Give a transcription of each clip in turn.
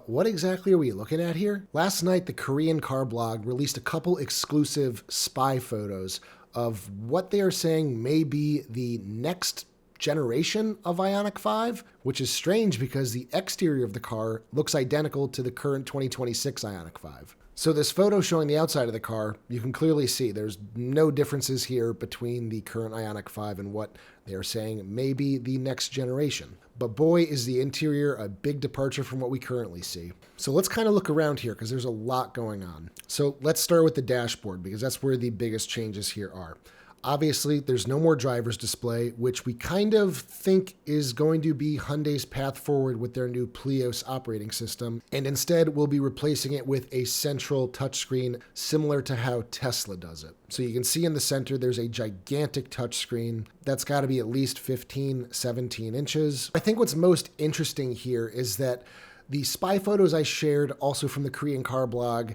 what exactly are we looking at here? Last night, the Korean car blog released a couple exclusive spy photos of what they are saying may be the next generation of Ioniq 5, which is strange because the exterior of the car looks identical to the current 2026 Ioniq 5. So this photo showing the outside of the car, you can clearly see there's no differences here between the current Ioniq 5 and what they are saying may be the next generation. But boy, is the interior a big departure from what we currently see. So let's kind of look around here because there's a lot going on. So let's start with the dashboard because that's where the biggest changes here are. Obviously, there's no more driver's display, which we kind of think is going to be Hyundai's path forward with their new Plios operating system, and instead we'll be replacing it with a central touchscreen similar to how Tesla does it. So you can see in the center there's a gigantic touchscreen that's got to be at least 15, 17 inches. I think what's most interesting here is that the spy photos I shared also from the Korean car blog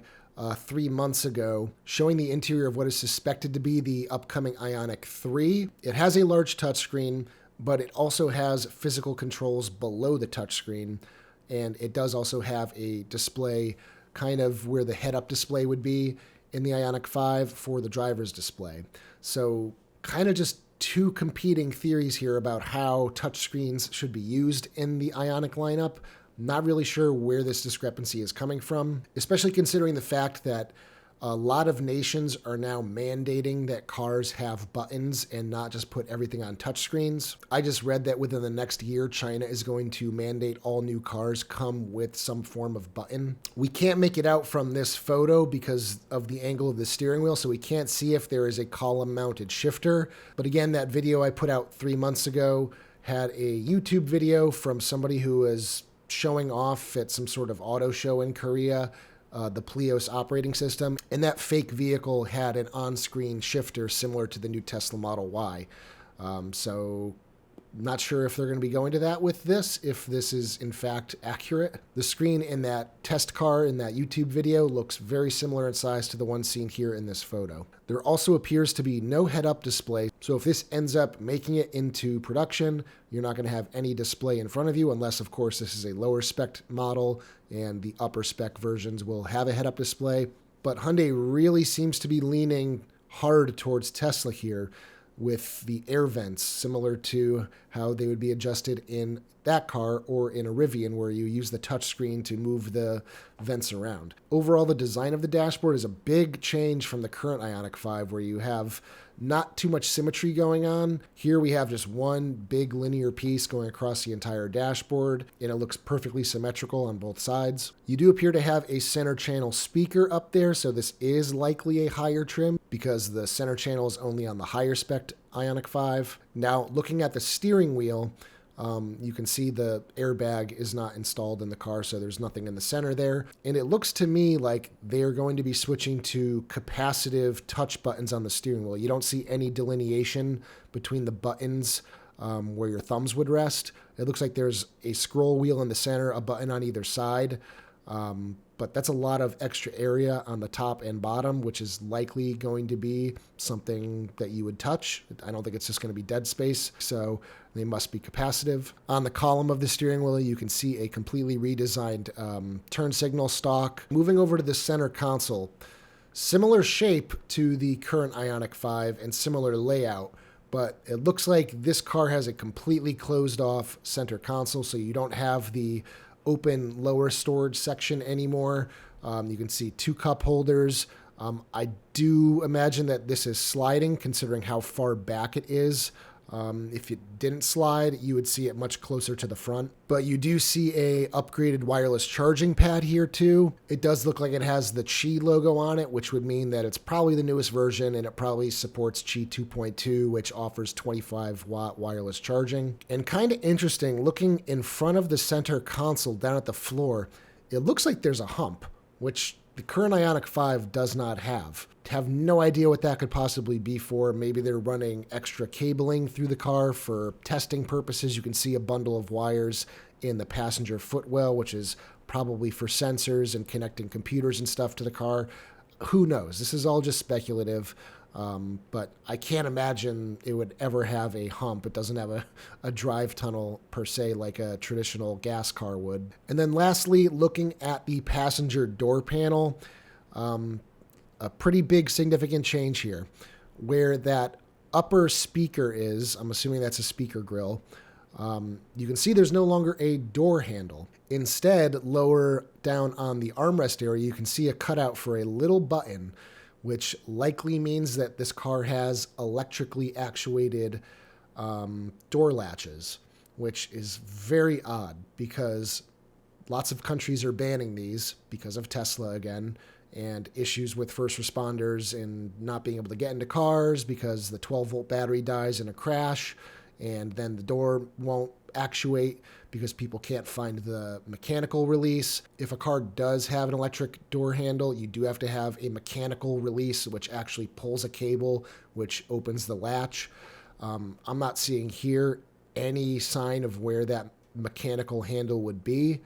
3 months ago, showing the interior of what is suspected to be the upcoming Ioniq 3. It has a large touchscreen, but it also has physical controls below the touchscreen, and it does also have a display kind of where the head-up display would be in the Ioniq 5 for the driver's display. So kind of just two competing theories here about how touchscreens should be used in the Ioniq lineup. Not really sure where this discrepancy is coming from, especially considering the fact that a lot of nations are now mandating that cars have buttons and not just put everything on touchscreens. I just read that within the next year, China is going to mandate all new cars come with some form of button. We can't make it out from this photo because of the angle of the steering wheel, so we can't see if there is a column-mounted shifter. But again, that video I put out 3 months ago had a YouTube video from somebody who is showing off at some sort of auto show in Korea, the Plios operating system, and that fake vehicle had an on-screen shifter similar to the new Tesla Model Y. So not sure if they're going to be going to that with this, if this is in fact accurate. The screen in that test car in that YouTube video looks very similar in size to the one seen here in this photo. There also appears to be no head-up display, so if this ends up making it into production, you're not going to have any display in front of you unless, of course, this is a lower spec model and the upper spec versions will have a head-up display. But Hyundai really seems to be leaning hard towards Tesla here, with the air vents, similar to how they would be adjusted in that car or in a Rivian, where you use the touchscreen to move the vents around. Overall, the design of the dashboard is a big change from the current Ioniq 5, where you have not too much symmetry going on. Here we have just one big linear piece going across the entire dashboard, and it looks perfectly symmetrical on both sides. You do appear to have a center channel speaker up there, so this is likely a higher trim because the center channel is only on the higher spec Ioniq 5. Now, looking at the steering wheel, you can see the airbag is not installed in the car, so there's nothing in the center there. And it looks to me like they're going to be switching to capacitive touch buttons on the steering wheel. You don't see any delineation between the buttons where your thumbs would rest. It looks like there's a scroll wheel in the center, a button on either side. But that's a lot of extra area on the top and bottom, which is likely going to be something that you would touch. I don't think it's just going to be dead space, so they must be capacitive. On the column of the steering wheel, you can see a completely redesigned turn signal stalk. Moving over to the center console, similar shape to the current Ioniq 5 and similar layout, but it looks like this car has a completely closed off center console, so you don't have the open lower storage section anymore. You can see 2 cup holders. I do imagine that this is sliding considering how far back it is. If it didn't slide, you would see it much closer to the front. But you do see a upgraded wireless charging pad here too. It does look like it has the Qi logo on it, which would mean that it's probably the newest version, and it probably supports Qi 2.2, which offers 25-watt wireless charging. And kind of interesting, looking in front of the center console down at the floor, it looks like there's a hump, which the current Ioniq 5 does not have. Have no idea what that could possibly be for. Maybe they're running extra cabling through the car for testing purposes. You can see a bundle of wires in the passenger footwell, which is probably for sensors and connecting computers and stuff to the car. Who knows? This is all just speculative. But I can't imagine it would ever have a hump. It doesn't have a drive tunnel per se like a traditional gas car would. And then lastly, looking at the passenger door panel, a pretty big significant change here. Where that upper speaker is, I'm assuming that's a speaker grill, you can see there's no longer a door handle. Instead, lower down on the armrest area, you can see a cutout for a little button, which likely means that this car has electrically actuated door latches, which is very odd because lots of countries are banning these because of Tesla again, and issues with first responders and not being able to get into cars because the 12-volt battery dies in a crash, and then the door won't actuate because people can't find the mechanical release. If a car does have an electric door handle, you do have to have a mechanical release, which actually pulls a cable, which opens the latch. I'm not seeing here any sign of where that mechanical handle would be.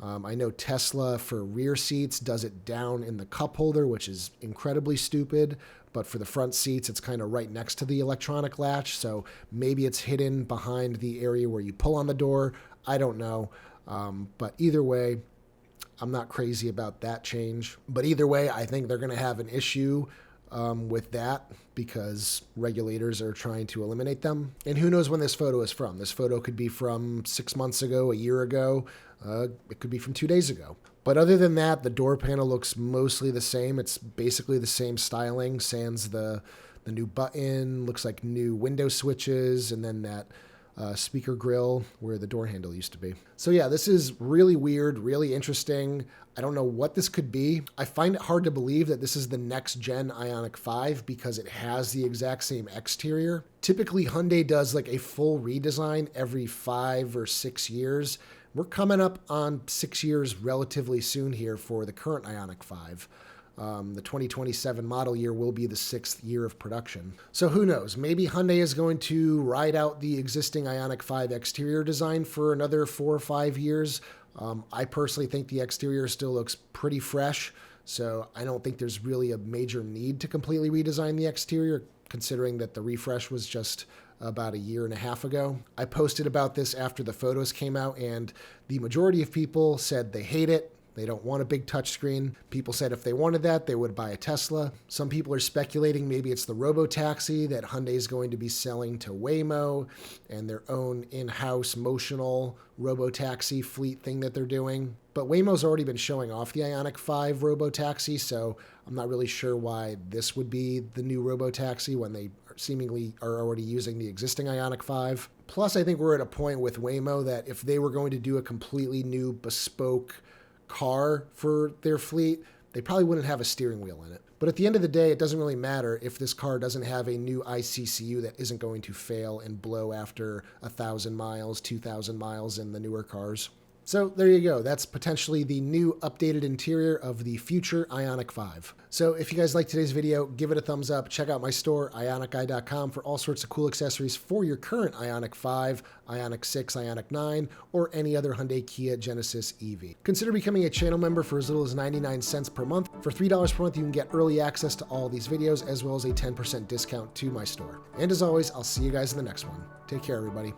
I know Tesla for rear seats does it down in the cup holder, which is incredibly stupid. But for the front seats, it's kind of right next to the electronic latch. So maybe it's hidden behind the area where you pull on the door. I don't know. But either way, I'm not crazy about that change. But either way, I think they're going to have an issue with that because regulators are trying to eliminate them. And who knows when this photo is from? This photo could be from 6 months ago, a year ago. It could be from 2 days ago. But other than that, the door panel looks mostly the same. It's basically the same styling, sans the new button, looks like new window switches, and then that speaker grill where the door handle used to be. So yeah, this is really weird, really interesting. I don't know what this could be. I find it hard to believe that this is the next gen Ioniq 5 because it has the exact same exterior. Typically, Hyundai does like a full redesign every 5 or 6 years. We're coming up on 6 years relatively soon here for the current Ioniq 5. The 2027 model year will be the 6th year of production. So who knows? Maybe Hyundai is going to ride out the existing Ioniq 5 exterior design for another 4 or 5 years. I personally think the exterior still looks pretty fresh, so I don't think there's really a major need to completely redesign the exterior, considering that the refresh was just about a year and a half ago. I posted about this after the photos came out, and the majority of people said they hate it. They don't want a big touchscreen. People said if they wanted that, they would buy a Tesla. Some people are speculating maybe it's the robo-taxi that Hyundai is going to be selling to Waymo and their own in-house motional robo-taxi fleet thing that they're doing. But Waymo's already been showing off the Ioniq 5 robo-taxi, so I'm not really sure why this would be the new robo-taxi when they seemingly are already using the existing Ioniq 5. Plus, I think we're at a point with Waymo that if they were going to do a completely new bespoke car for their fleet, they probably wouldn't have a steering wheel in it. But at the end of the day, it doesn't really matter if this car doesn't have a new iCCU that isn't going to fail and blow after 1,000 miles, 2,000 miles in the newer cars. So there you go. That's potentially the new updated interior of the future Ioniq 5. So if you guys liked today's video, give it a thumbs up. Check out my store, ioniqguy.com, for all sorts of cool accessories for your current Ioniq 5, Ioniq 6, Ioniq 9, or any other Hyundai, Kia, Genesis EV. Consider becoming a channel member for as little as 99 cents per month. For $3 per month, you can get early access to all these videos, as well as a 10% discount to my store. And as always, I'll see you guys in the next one. Take care, everybody.